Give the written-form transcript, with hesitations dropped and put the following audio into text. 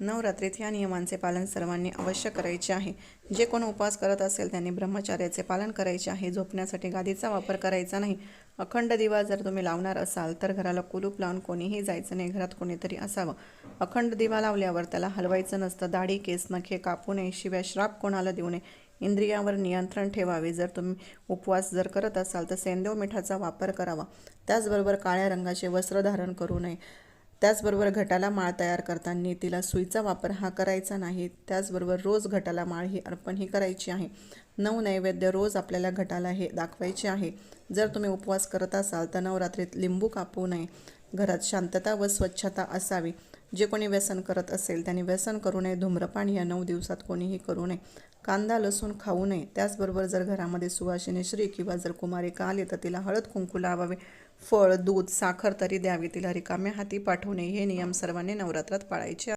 नवरात्रीत या नियमांचे पालन सर्वांनी अवश्य करायचे आहे. जे कोण उपवास करत असेल त्यांनी ब्रह्मचर्याचे पालन करायचे आहे. झोपण्यासाठी गादीचा वापर करायचा नाही. अखंड दिवा जर तुम्ही लावणार असाल तर घराला कुलूप लावून कोणीही जायचं नाही, घरात कोणीतरी असावं. अखंड दिवा लावल्यावर त्याला हलवायचं नसतं. दाढी, केस, नखे कापू नये. शिवाय श्राप कोणाला देऊ नये. इंद्रियावर नियंत्रण ठेवावे. जर तुम्ही उपवास जर करत असाल तर सेंदव मिठाचा वापर करावा. त्याचबरोबर काळ्या रंगाचे वस्त्र धारण करू नये. त्याचबरोबर घटाला माळ तयार करताना तिला सुईचा वापर हा करायचा नाही. त्याचबरोबर रोज घटाला माळ ही अर्पण ही करायची आहे. 9 नैवेद्य रोज आपल्याला घटाला हे दाखवायचे आहे. जर तुम्ही उपवास करत असाल तर नवरात्रीत लिंबू कापू नये. घरात शांतता व स्वच्छता असावी. जे कोणी व्यसन करत असेल त्यांनी व्यसन करू नये. धूम्रपान या 9 दिवसात कोणीही करू नये. कांदा लसूण खाऊ नये. त्याचबरोबर जर घरामध्ये सुवासिनी स्त्री किंवा जर कुमारिका आली तर तिला हळद कुंकू लावावे. फळ, दूध, साखर तरी द्यावी. तिला रिकाम्या हाती पाठवू नये. हे नियम सर्वांनी नवरात्रात पाळायचे.